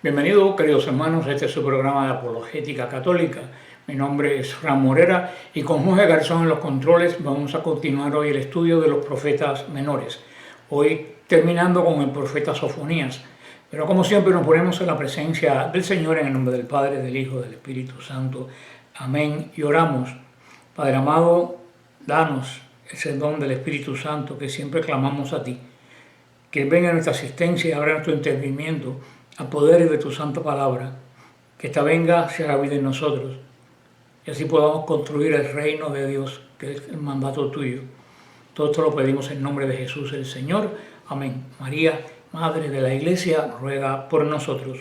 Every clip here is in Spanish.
Bienvenidos, queridos hermanos, a este es su programa de Apologética Católica. Mi nombre es Fran Morera y con Jorge Garzón en los controles vamos a continuar hoy el estudio de los profetas menores. Hoy terminando con el profeta Sofonías. Pero como siempre nos ponemos en la presencia del Señor en el nombre del Padre, del Hijo, del Espíritu Santo. Amén. Y oramos. Padre amado, danos ese don del Espíritu Santo que siempre clamamos a ti. Que venga nuestra asistencia y abra nuestro entendimiento a poder de tu santa palabra. Que esta venga, se haga vida en nosotros. Y así podamos construir el reino de Dios, que es el mandato tuyo. Todo esto lo pedimos en nombre de Jesús el Señor. Amén. María, Madre de la Iglesia, ruega por nosotros.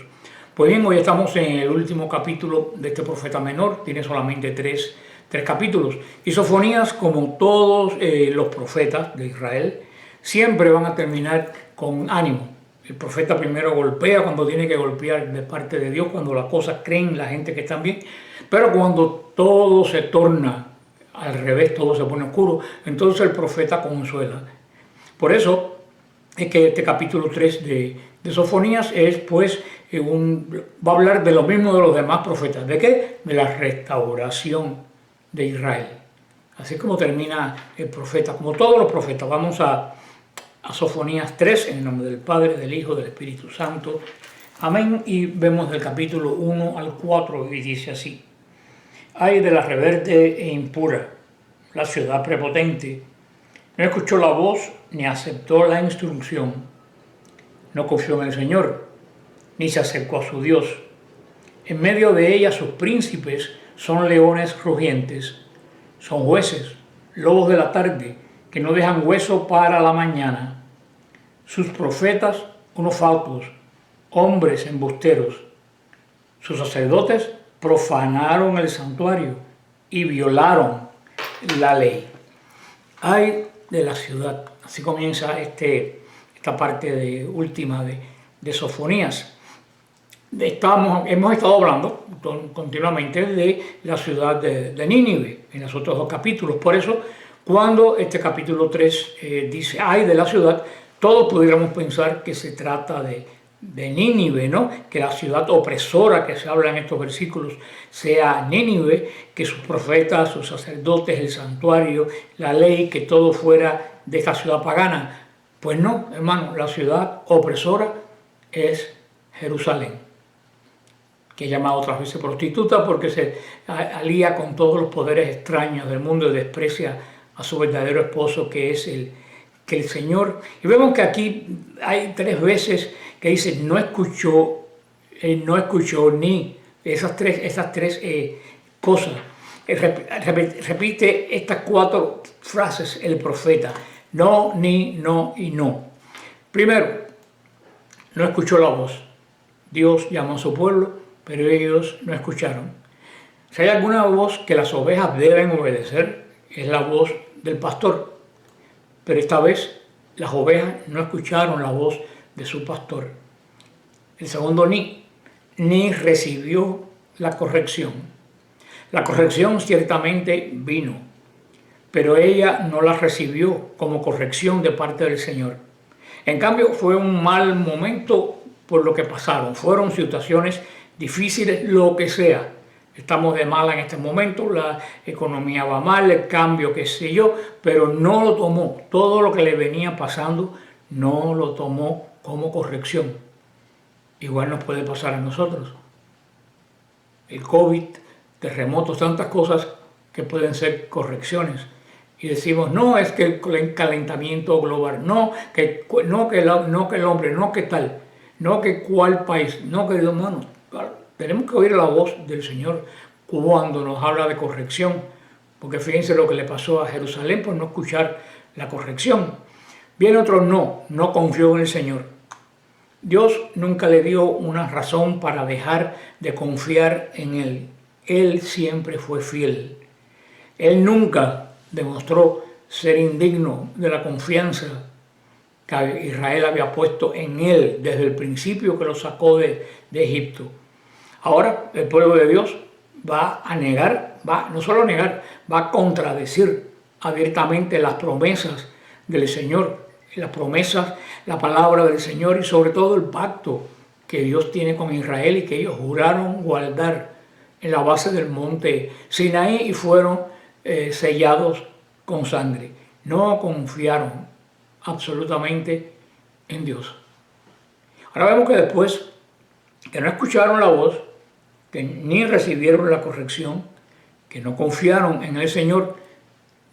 Pues bien, hoy estamos en el último capítulo de este profeta menor. Tiene solamente tres capítulos. Y Sofonías, como todos los profetas de Israel, siempre van a terminar con ánimo. El profeta primero golpea cuando tiene que golpear de parte de Dios, cuando las cosas creen la gente que están bien. Pero cuando todo se torna al revés, todo se pone oscuro, entonces el profeta consuela. Por eso es que este capítulo 3 de Sofonías es, pues, va a hablar de lo mismo de los demás profetas. ¿De qué? De la restauración de Israel. Así como termina el profeta, como todos los profetas. Vamos a Sofonías 3, en el nombre del Padre, del Hijo, del Espíritu Santo. Amén. Y vemos del capítulo 1 al 4 y dice así. Ay de la rebelde e impura, la ciudad prepotente. No escuchó la voz ni aceptó la instrucción. No confió en el Señor, ni se acercó a su Dios. En medio de ella sus príncipes son leones rugientes. Son jueces, lobos de la tarde, que no dejan hueso para la mañana. Sus profetas, unos fautos, hombres embusteros. Sus sacerdotes profanaron el santuario y violaron la ley. Ay de la ciudad. Así comienza esta parte última de Sofonías. Hemos estado hablando continuamente de la ciudad de Nínive en los otros dos capítulos. Por eso, cuando este capítulo 3 dice ay de la ciudad, todos pudiéramos pensar que se trata de Nínive, ¿no? Que la ciudad opresora que se habla en estos versículos sea Nínive, que sus profetas, sus sacerdotes, el santuario, la ley, que todo fuera de esta ciudad pagana. Pues no, hermano, la ciudad opresora es Jerusalén, que es llamada otras veces prostituta porque se alía con todos los poderes extraños del mundo y desprecia a su verdadero esposo, que es el Señor. Y vemos que aquí hay 3 veces que dice no escuchó ni esas tres cosas. Repite estas 4 frases el profeta: no, ni, no y no. Primero, no escuchó la voz. Dios llamó a su pueblo, pero ellos no escucharon. Si hay alguna voz que las ovejas deben obedecer, es la voz del pastor. Pero esta vez las ovejas no escucharon la voz de su pastor. El segundo ni recibió la corrección. La corrección ciertamente vino, pero ella no la recibió como corrección de parte del Señor. En cambio, fue un mal momento por lo que pasaron. Fueron situaciones difíciles, lo que sea. Estamos de mala en este momento, la economía va mal, el cambio, qué sé yo, pero no lo tomó. Todo lo que le venía pasando no lo tomó como corrección. Igual nos puede pasar a nosotros. El COVID, terremotos, tantas cosas que pueden ser correcciones. Y decimos, no, es que el calentamiento global, no que el hombre, no que tal, no que cuál país, no que hermano. Tenemos que oír la voz del Señor cuando nos habla de corrección, porque fíjense lo que le pasó a Jerusalén por no escuchar la corrección. Bien, otro no confió en el Señor. Dios nunca le dio una razón para dejar de confiar en Él. Él siempre fue fiel. Él nunca demostró ser indigno de la confianza que Israel había puesto en Él desde el principio que lo sacó de Egipto. Ahora el pueblo de Dios va a negar, no solo a negar, va a contradecir abiertamente las promesas del Señor, las promesas, la palabra del Señor y sobre todo el pacto que Dios tiene con Israel y que ellos juraron guardar en la base del monte Sinaí y fueron sellados con sangre. No confiaron absolutamente en Dios. Ahora vemos que después que no escucharon la voz, que ni recibieron la corrección, que no confiaron en el Señor,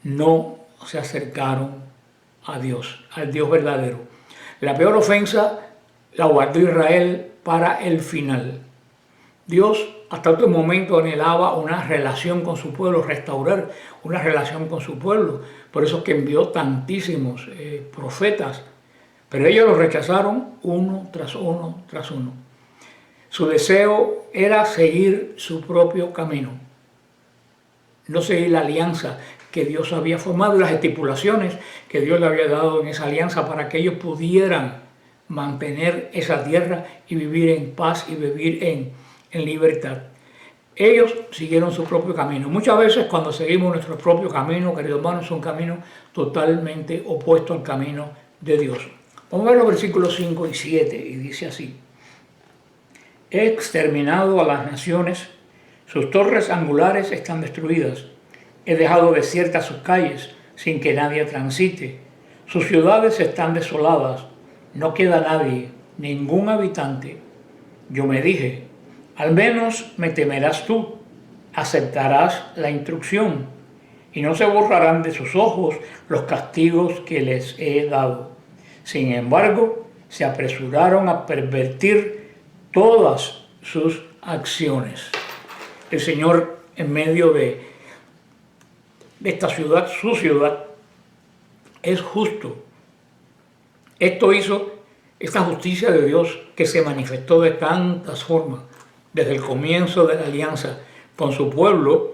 no se acercaron a Dios, al Dios verdadero. La peor ofensa la guardó Israel para el final. Dios hasta otro momento anhelaba una relación con su pueblo, restaurar una relación con su pueblo. Por eso es que envió tantísimos profetas, pero ellos los rechazaron uno tras uno tras uno. Su deseo era seguir su propio camino, no seguir la alianza que Dios había formado y las estipulaciones que Dios le había dado en esa alianza para que ellos pudieran mantener esa tierra y vivir en paz y vivir en libertad. Ellos siguieron su propio camino. Muchas veces cuando seguimos nuestro propio camino, queridos hermanos, es un camino totalmente opuesto al camino de Dios. Vamos a ver los versículos 5 y 7 y dice así: He exterminado a las naciones, sus torres angulares están destruidas. He dejado desiertas sus calles sin que nadie transite. Sus ciudades están desoladas, no queda nadie, ningún habitante. Yo me dije, al menos me temerás tú, aceptarás la instrucción, y no se borrarán de sus ojos los castigos que les he dado. Sin embargo, se apresuraron a pervertir todas sus acciones. El Señor, en medio de esta ciudad, su ciudad, es justo. Esto hizo esta justicia de Dios que se manifestó de tantas formas desde el comienzo de la alianza con su pueblo.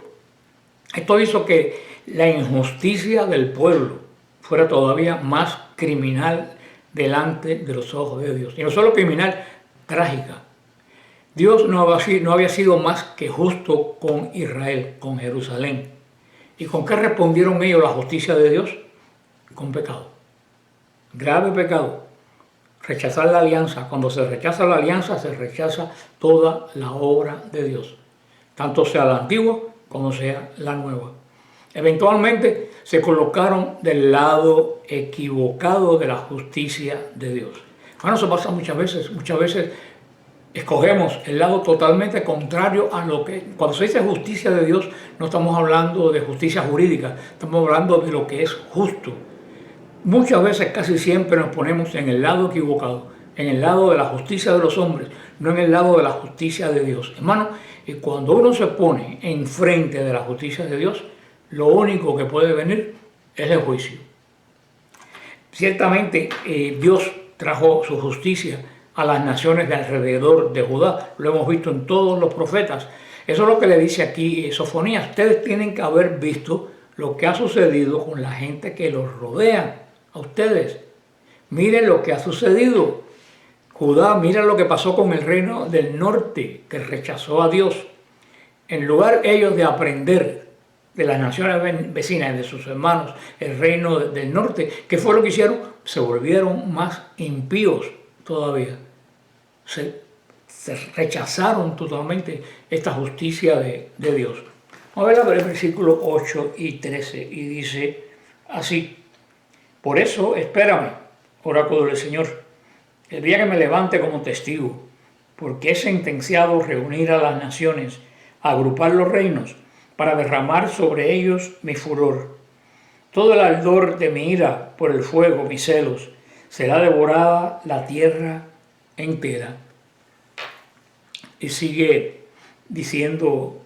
Esto hizo que la injusticia del pueblo fuera todavía más criminal delante de los ojos de Dios. Y no solo criminal, trágica. Dios no había sido más que justo con Israel, con Jerusalén. ¿Y con qué respondieron ellos la justicia de Dios? Con pecado. Grave pecado. Rechazar la alianza. Cuando se rechaza la alianza, se rechaza toda la obra de Dios. Tanto sea la antigua como sea la nueva. Eventualmente se colocaron del lado equivocado de la justicia de Dios. Bueno, eso pasa muchas veces. Muchas veces escogemos el lado totalmente contrario a lo que... Cuando se dice justicia de Dios, no estamos hablando de justicia jurídica, estamos hablando de lo que es justo. Muchas veces, casi siempre, nos ponemos en el lado equivocado, en el lado de la justicia de los hombres, no en el lado de la justicia de Dios. Hermano, y cuando uno se pone enfrente de la justicia de Dios, lo único que puede venir es el juicio. Ciertamente, Dios trajo su justicia a las naciones de alrededor de Judá. Lo hemos visto en todos los profetas. Eso es lo que le dice aquí Sofonías. Ustedes tienen que haber visto lo que ha sucedido con la gente que los rodea a ustedes. Miren lo que ha sucedido. Judá, mira lo que pasó con el reino del norte, que rechazó a Dios. En lugar ellos de aprender de las naciones vecinas, de sus hermanos, el reino del norte, ¿qué fue lo que hicieron? Se volvieron más impíos todavía. Se rechazaron totalmente esta justicia de Dios. Vamos a ver el versículo 8 y 13 y dice así: Por eso espérame, oráculo del Señor, el día que me levante como testigo, porque he sentenciado reunir a las naciones, agrupar los reinos, para derramar sobre ellos mi furor. Todo el ardor de mi ira por el fuego, mis celos, será devorada la tierra entera. Y sigue diciendo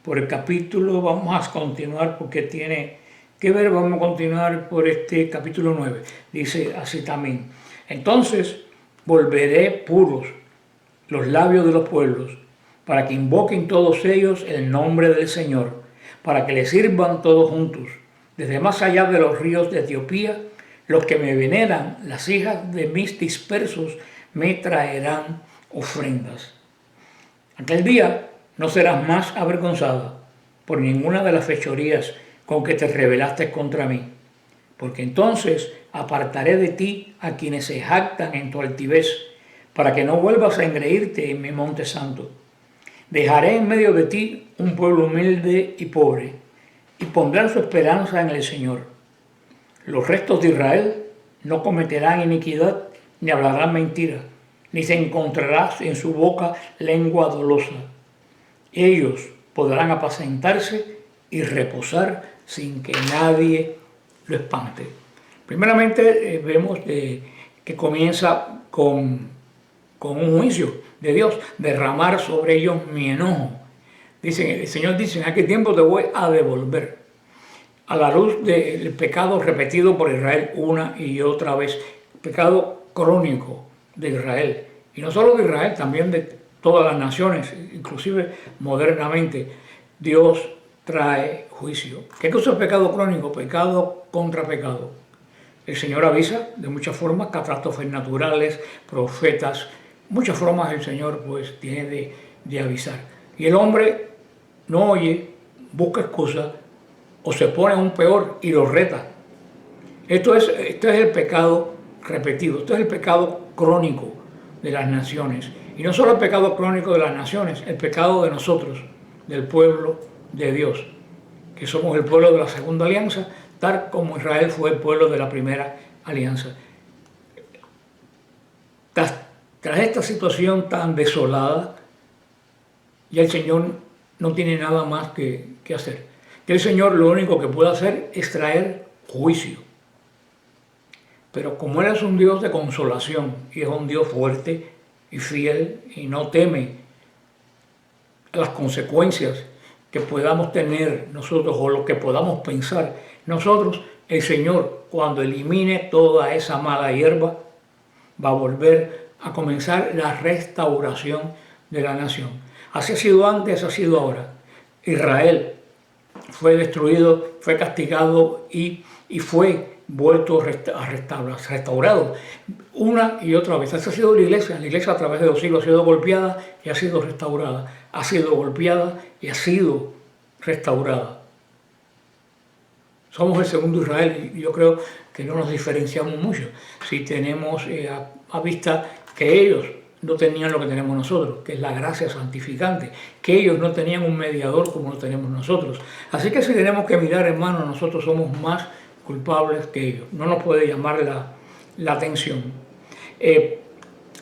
por el capítulo, vamos a continuar porque tiene que ver, vamos a continuar por este capítulo 9. Dice así también: Entonces volveré puros los labios de los pueblos, para que invoquen todos ellos el nombre del Señor, para que le sirvan todos juntos. Desde más allá de los ríos de Etiopía, los que me veneran, las hijas de mis dispersos, me traerán ofrendas. Aquel día no serás más avergonzada por ninguna de las fechorías con que te rebelaste contra mí, porque entonces apartaré de ti a quienes se jactan en tu altivez, para que no vuelvas a engreírte en mi monte santo. Dejaré en medio de ti un pueblo humilde y pobre, y pondrán su esperanza en el Señor. Los restos de Israel no cometerán iniquidad, ni hablarán mentira, ni se encontrará en su boca lengua dolosa. Ellos podrán apacentarse y reposar sin que nadie lo espante. Primeramente vemos que comienza con un juicio de Dios, derramar sobre ellos mi enojo. El Señor dice, en aquel tiempo te voy a devolver. A la luz del pecado repetido por Israel una y otra vez, pecado crónico de Israel, y no solo de Israel, también de todas las naciones, inclusive modernamente, Dios trae juicio. ¿Qué cosa es pecado crónico? Pecado contra pecado. El Señor avisa de muchas formas, catástrofes naturales, profetas, muchas formas el Señor pues tiene de avisar. Y el hombre no oye, busca excusas o se pone aún peor y lo reta. Esto es el pecado repetido, esto es el pecado crónico de las naciones. Y no solo el pecado crónico de las naciones, el pecado de nosotros, del pueblo de Dios, que somos el pueblo de la segunda alianza, tal como Israel fue el pueblo de la primera alianza. Tras esta situación tan desolada, ya el Señor no tiene nada más que hacer. Que el Señor lo único que puede hacer es traer juicio. Pero como Él es un Dios de consolación y es un Dios fuerte y fiel y no teme las consecuencias que podamos tener nosotros o lo que podamos pensar nosotros, el Señor, cuando elimine toda esa mala hierba, va a volver a comenzar la restauración de la nación. Así ha sido antes, ha sido ahora. Israel fue destruido, fue castigado y fue vuelto a restaurado una y otra vez. Esa ha sido la iglesia a través de los siglos ha sido golpeada y ha sido restaurada, ha sido golpeada y ha sido restaurada. Somos el segundo Israel y yo creo que no nos diferenciamos mucho si tenemos a vista que ellos no tenían lo que tenemos nosotros, que es la gracia santificante, que ellos no tenían un mediador como lo tenemos nosotros. Así que si tenemos que mirar, hermanos, nosotros somos más culpables que ellos. No nos puede llamar la atención.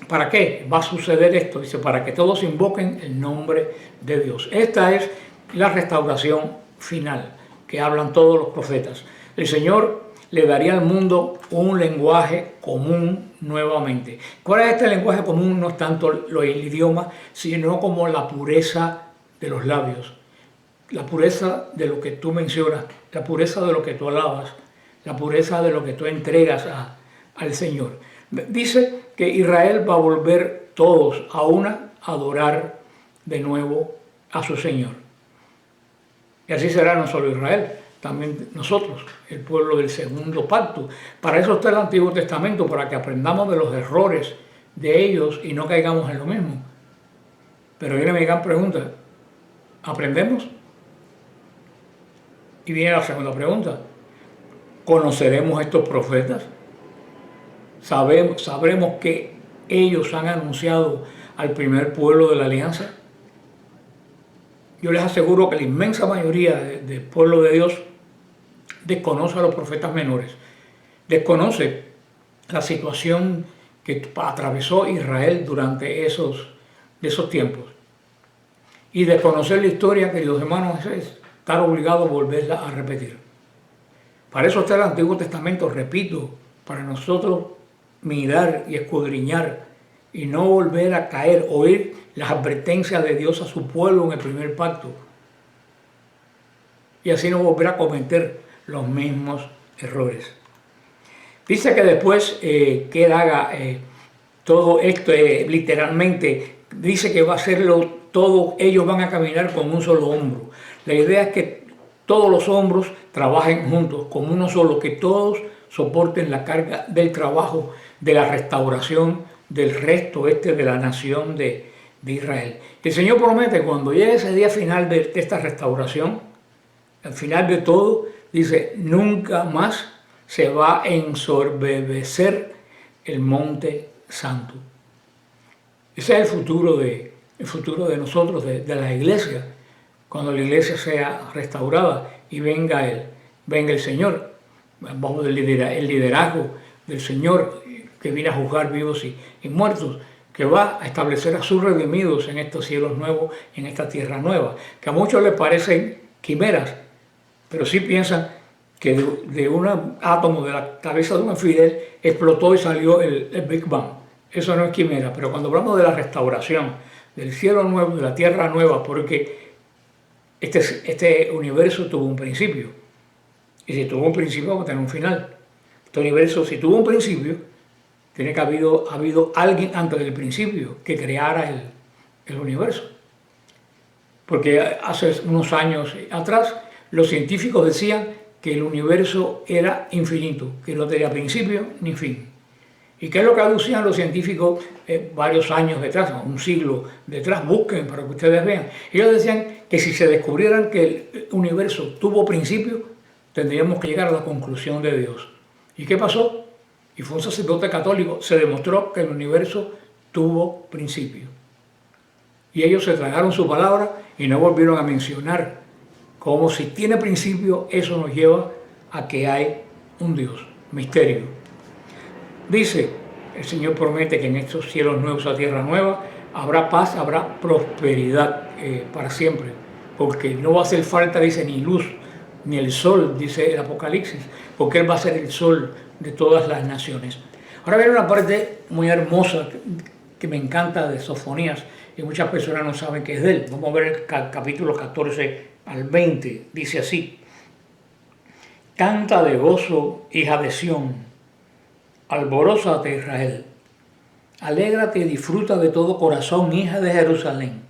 ¿Para qué va a suceder esto? Dice, para que todos invoquen el nombre de Dios. Esta es la restauración final que hablan todos los profetas. El Señor le daría al mundo un lenguaje común nuevamente. ¿Cuál es este lenguaje común? No es tanto el idioma, sino como la pureza de los labios, la pureza de lo que tú mencionas, la pureza de lo que tú alabas, la pureza de lo que tú entregas al Señor. Dice que Israel va a volver todos a adorar de nuevo a su Señor. Y así será no solo Israel, también nosotros, el pueblo del segundo pacto. Para eso está el Antiguo Testamento, para que aprendamos de los errores de ellos y no caigamos en lo mismo. Pero viene mi gran pregunta, ¿aprendemos? Y viene la segunda pregunta, ¿conoceremos a estos profetas? ¿Sabremos que ellos han anunciado al primer pueblo de la alianza? Yo les aseguro que la inmensa mayoría del pueblo de Dios desconoce a los profetas menores, desconoce la situación que atravesó Israel durante esos tiempos. Y desconocer la historia, queridos hermanos, es estar obligado a volverla a repetir. Para eso está el Antiguo Testamento, repito, para nosotros mirar y escudriñar y no volver a caer, oír las advertencias de Dios a su pueblo en el primer pacto y así no volver a cometer los mismos errores. Dice que después que Él haga todo esto, literalmente, dice que va a hacerlo todo, ellos van a caminar con un solo hombro. La idea es que todos los hombros trabajen juntos, como uno solo, que todos soporten la carga del trabajo, de la restauración del resto de la nación de Israel. El Señor promete, cuando llegue ese día final de esta restauración, al final de todo, dice, nunca más se va a ensorbecer el monte santo. Ese es el futuro de nosotros, de la iglesia, cuando la iglesia sea restaurada y venga el Señor, vamos el liderazgo del Señor que viene a juzgar vivos y muertos, que va a establecer a sus redimidos en estos cielos nuevos, en esta tierra nueva, que a muchos les parecen quimeras, pero sí piensan que de un átomo de la cabeza de un alfiler explotó y salió el Big Bang. Eso no es quimera, pero cuando hablamos de la restauración, del cielo nuevo, de la tierra nueva, porque este universo tuvo un principio, y si tuvo un principio va a tener un final. Este universo, si tuvo un principio, tiene que haber habido alguien antes del principio que creara el universo. Porque hace unos años atrás los científicos decían que el universo era infinito, que no tenía principio ni fin. ¿Y qué es lo que aducían los científicos varios años detrás, un siglo detrás? Busquen para que ustedes vean. Ellos decían que si se descubrieran que el universo tuvo principio, tendríamos que llegar a la conclusión de Dios. ¿Y qué pasó? Y fue un sacerdote católico, se demostró que el universo tuvo principio. Y ellos se tragaron su palabra y no volvieron a mencionar. Como si tiene principio, eso nos lleva a que hay un Dios, misterio. Dice, el Señor promete que en estos cielos nuevos, esa tierra nueva, habrá paz, habrá prosperidad para siempre. Porque no va a hacer falta, dice, ni luz, ni el sol, dice el Apocalipsis, porque Él va a ser el sol de todas las naciones. Ahora viene una parte muy hermosa que me encanta de Sofonías y muchas personas no saben que es de él. Vamos a ver el capítulo 14 al 20, dice así: Canta de gozo, hija de Sión, alborózate, Israel, alégrate y disfruta de todo corazón, hija de Jerusalén.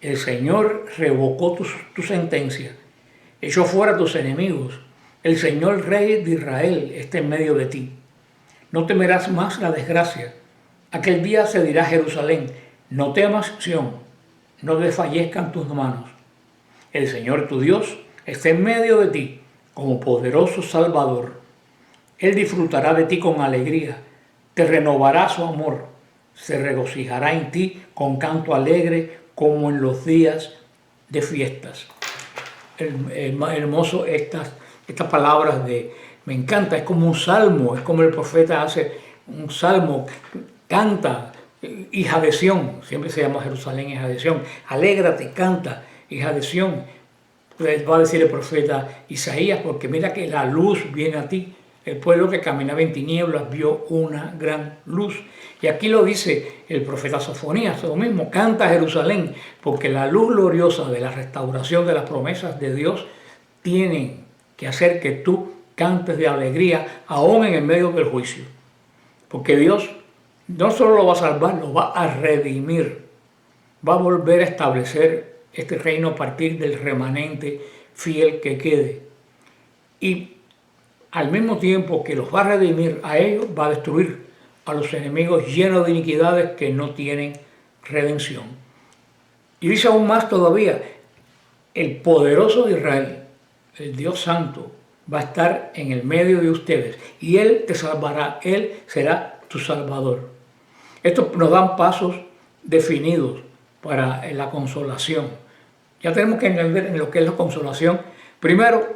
El Señor revocó tu sentencia, echó fuera tus enemigos. El Señor Rey de Israel está en medio de ti. No temerás más la desgracia. Aquel día se dirá a Jerusalén: no temas, Sión, no desfallezcan tus manos. El Señor tu Dios está en medio de ti como poderoso Salvador. Él disfrutará de ti con alegría, te renovará su amor, se regocijará en ti con canto alegre como en los días de fiestas. Hermoso estas palabras me encanta, es como un salmo, es como el profeta hace un salmo, canta, hija de Sión, siempre se llama Jerusalén hija de Sión, alégrate, canta, hija de Sión, va a decir el profeta Isaías, porque mira que la luz viene a ti. El pueblo que caminaba en tinieblas vio una gran luz. Y aquí lo dice el profeta Sofonías, lo mismo, canta Jerusalén, porque la luz gloriosa de la restauración de las promesas de Dios tiene que hacer que tú cantes de alegría, aún en el medio del juicio. Porque Dios no solo lo va a salvar, lo va a redimir. Va a volver a establecer este reino a partir del remanente fiel que quede. Y al mismo tiempo que los va a redimir a ellos, va a destruir a los enemigos llenos de iniquidades que no tienen redención. Y dice aún más todavía, el poderoso de Israel, el Dios Santo, va a estar en el medio de ustedes y Él te salvará, Él será tu Salvador. Esto nos dan pasos definidos para la consolación. Ya tenemos que entender en lo que es la consolación. Primero,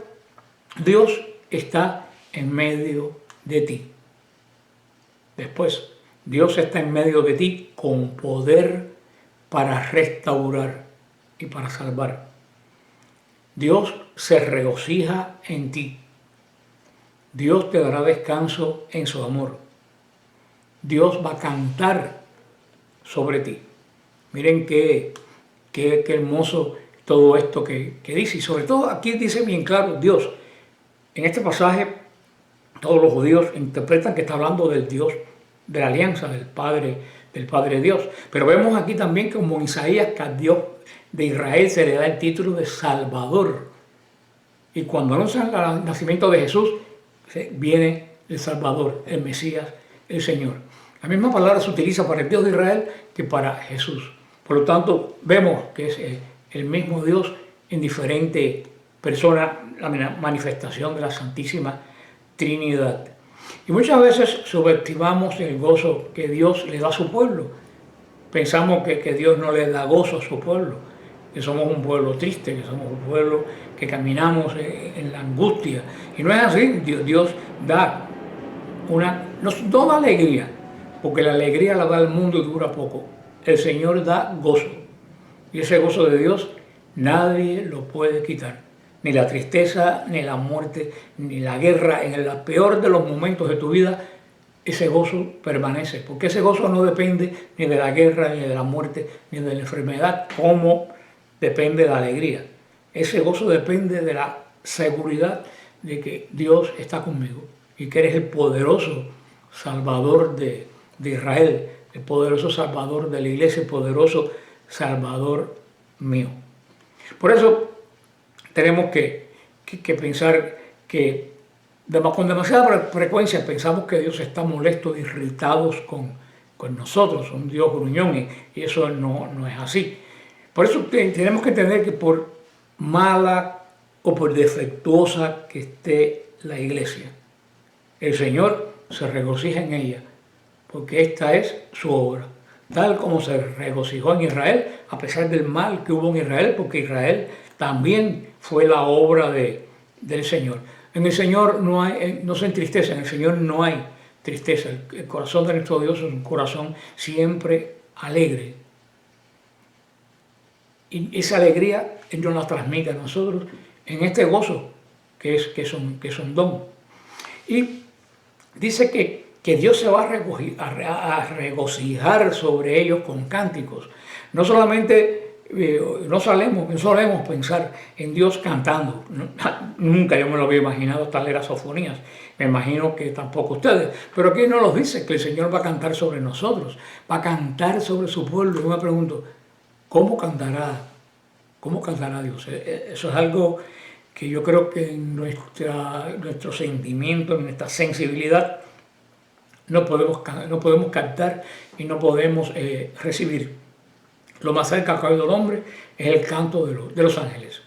Dios está en medio de ti. Después, Dios está en medio de ti con poder para restaurar y para salvar. Dios se regocija en ti. Dios te dará descanso en su amor. Dios va a cantar sobre ti. Miren qué hermoso todo esto que dice. Y sobre todo aquí dice bien claro Dios. En este pasaje todos los judíos interpretan que está hablando del Dios de la alianza, del Padre Dios. Pero vemos aquí también como en Isaías que al Dios de Israel se le da el título de Salvador. Y cuando anuncian el nacimiento de Jesús, viene el Salvador, el Mesías, el Señor. La misma palabra se utiliza para el Dios de Israel que para Jesús. Por lo tanto, vemos que es el mismo Dios en diferentes personas, la manifestación de la Santísima Trinidad. Y muchas veces subestimamos el gozo que Dios le da a su pueblo, pensamos que Dios no le da gozo a su pueblo, que somos un pueblo triste, que somos un pueblo que caminamos en la angustia. Y no es así. Dios da no da alegría, porque la alegría la da el mundo y dura poco. El Señor da gozo. Y ese gozo de Dios nadie lo puede quitar. Ni la tristeza, ni la muerte, ni la guerra. En el peor de los momentos de tu vida, ese gozo permanece. Porque ese gozo no depende ni de la guerra, ni de la muerte, ni de la enfermedad, como depende de la alegría. Ese gozo depende de la seguridad de que Dios está conmigo y que eres el poderoso Salvador de Israel, el poderoso Salvador de la iglesia, el poderoso Salvador mío. Por eso tenemos que pensar que con demasiada frecuencia pensamos que Dios está molesto, irritado con nosotros, un Dios gruñón, y eso no es así. Por eso tenemos que entender que por mala o por defectuosa que esté la iglesia, el Señor se regocija en ella, porque esta es su obra. Tal como se regocijó en Israel, a pesar del mal que hubo en Israel, porque Israel también fue la obra del Señor. En el Señor no se entristece, en el Señor no hay tristeza. El corazón de nuestro Dios es un corazón siempre alegre. Y esa alegría Él nos la transmite a nosotros en este gozo que es un don. Y dice que Dios se va a regocijar sobre ellos con cánticos. No solamente no solemos pensar en Dios cantando. Nunca yo me lo había imaginado tal era sofonías. Me imagino que tampoco ustedes. Pero aquí no nos dice que el Señor va a cantar sobre nosotros, va a cantar sobre su pueblo. Yo me pregunto, ¿cómo cantará Dios? Eso es algo que yo creo que en nuestro sentimiento, en nuestra sensibilidad, no podemos captar y no podemos recibir. Lo más cerca que ha oído el hombre es el canto de los ángeles.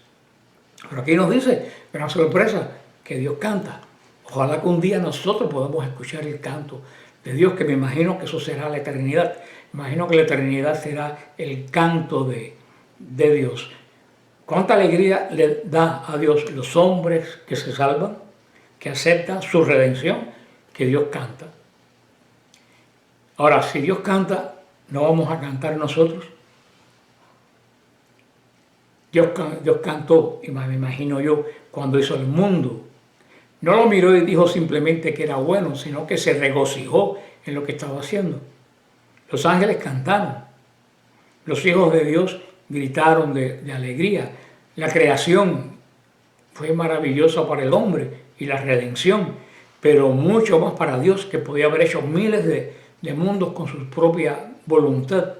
Pero aquí nos dice, gran sorpresa, que Dios canta. Ojalá que un día nosotros podamos escuchar el canto de Dios, que me imagino que eso será la eternidad. Me imagino que la eternidad será el canto de Dios. ¿Cuánta alegría le da a Dios los hombres que se salvan, que aceptan su redención, que Dios canta? Ahora, si Dios canta, ¿no vamos a cantar nosotros? Dios cantó, y me imagino yo, cuando hizo el mundo. No lo miró y dijo simplemente que era bueno, sino que se regocijó en lo que estaba haciendo. Los ángeles cantaron. Los hijos de Dios gritaron de alegría. La creación fue maravillosa para el hombre y la redención, pero mucho más para Dios, que podía haber hecho miles de mundos con su propia voluntad,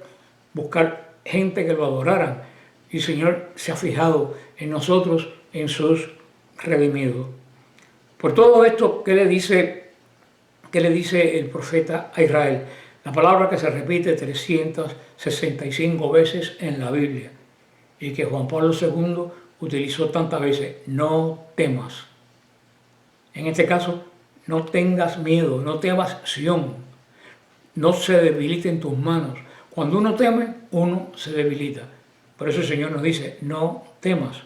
buscar gente que lo adoraran. Y el Señor se ha fijado en nosotros, en sus redimidos. Por todo esto, ¿qué le dice el profeta a Israel? La palabra que se repite 365 veces en la Biblia y que Juan Pablo II utilizó tantas veces: no temas. En este caso, no tengas miedo, no temas Sión, no se debiliten tus manos. Cuando uno teme, uno se debilita. Por eso el Señor nos dice, no temas.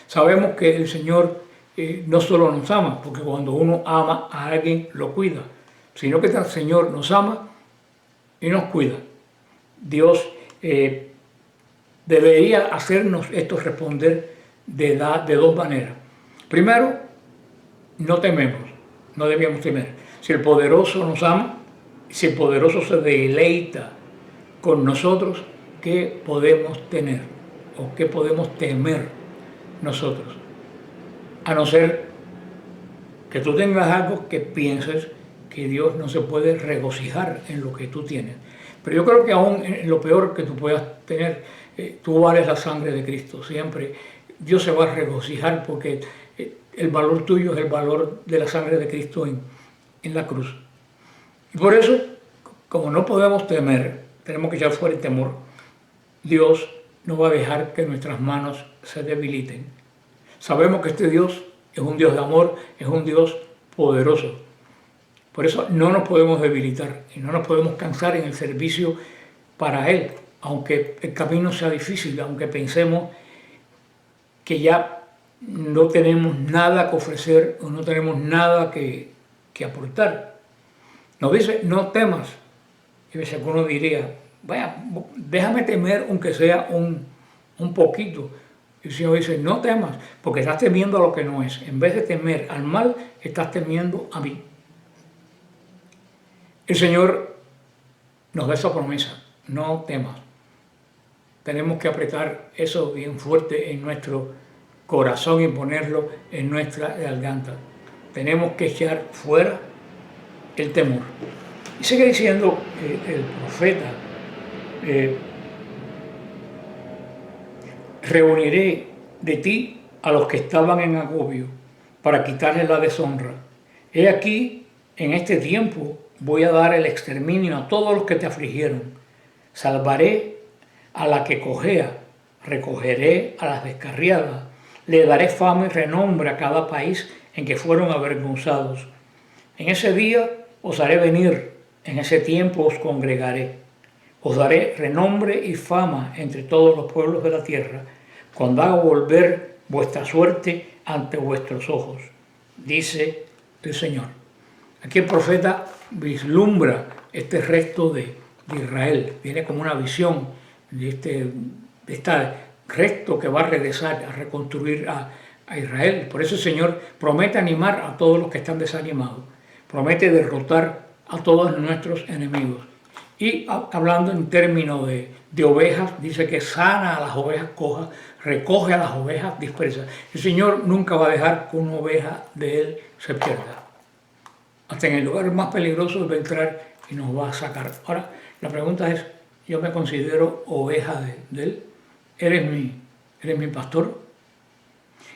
Sabemos que el Señor no solo nos ama, porque cuando uno ama a alguien lo cuida, sino que el Señor nos ama y nos cuida. Dios debería hacernos esto responder de dos maneras. Primero, no tememos, no debíamos temer. Si el poderoso nos ama, si el poderoso se deleita con nosotros, ¿qué podemos tener o qué podemos temer nosotros? A no ser que tú tengas algo que pienses que Dios no se puede regocijar en lo que tú tienes. Pero yo creo que aún en lo peor que tú puedas tener, tú vales la sangre de Cristo. Siempre Dios se va a regocijar porque el valor tuyo es el valor de la sangre de Cristo en la cruz. Y por eso, como no podemos temer, tenemos que echar fuera el temor. Dios no va a dejar que nuestras manos se debiliten. Sabemos que este Dios es un Dios de amor, es un Dios poderoso. Por eso no nos podemos debilitar y no nos podemos cansar en el servicio para Él, aunque el camino sea difícil, aunque pensemos que ya no tenemos nada que ofrecer o no tenemos nada que aportar. Nos dice, no temas. Y a veces alguno diría, vaya, déjame temer aunque sea un poquito. Y el Señor dice, no temas, porque estás temiendo a lo que no es. En vez de temer al mal, estás temiendo a mí. El Señor nos da esa promesa, no temas. Tenemos que apretar eso bien fuerte en nuestro corazón y ponerlo en nuestra garganta. Tenemos que echar fuera el temor. Y sigue diciendo el profeta, reuniré de ti a los que estaban en agobio para quitarles la deshonra. He aquí, en este tiempo voy a dar el exterminio a todos los que te afligieron. Salvaré a la que cojea, recogeré a las descarriadas, le daré fama y renombre a cada país en que fueron avergonzados. En ese día os haré venir, en ese tiempo os congregaré. Os daré renombre y fama entre todos los pueblos de la tierra, cuando haga volver vuestra suerte ante vuestros ojos, dice el Señor. Aquí el profeta vislumbra este resto de Israel, viene como una visión de este resto que va a regresar, a reconstruir a Israel. Por eso el Señor promete animar a todos los que están desanimados, promete derrotar a todos nuestros enemigos. Y hablando en términos de ovejas, dice que sana a las ovejas cojas, recoge a las ovejas dispersas. El Señor nunca va a dejar que una oveja de Él se pierda. Hasta en el lugar más peligroso va a entrar y nos va a sacar. Ahora, la pregunta es, ¿yo me considero oveja de Él? ¿Eres mi pastor?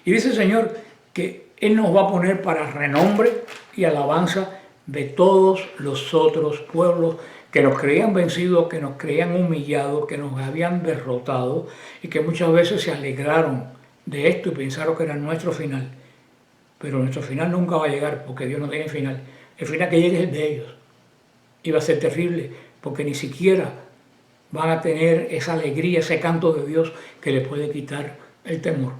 Y dice el Señor que Él nos va a poner para renombre y alabanza de todos los otros pueblos que nos creían vencidos, que nos creían humillados, que nos habían derrotado y que muchas veces se alegraron de esto y pensaron que era nuestro final. Pero nuestro final nunca va a llegar porque Dios no tiene final. El final que llegue es el de ellos. Y va a ser terrible porque ni siquiera van a tener esa alegría, ese canto de Dios que les puede quitar el temor.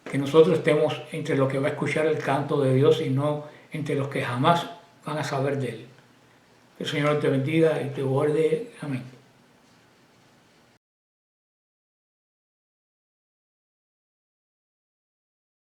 Que nosotros estemos entre los que va a escuchar el canto de Dios y no entre los que jamás van a saber de Él. Que el Señor te bendiga y te guarde. Amén.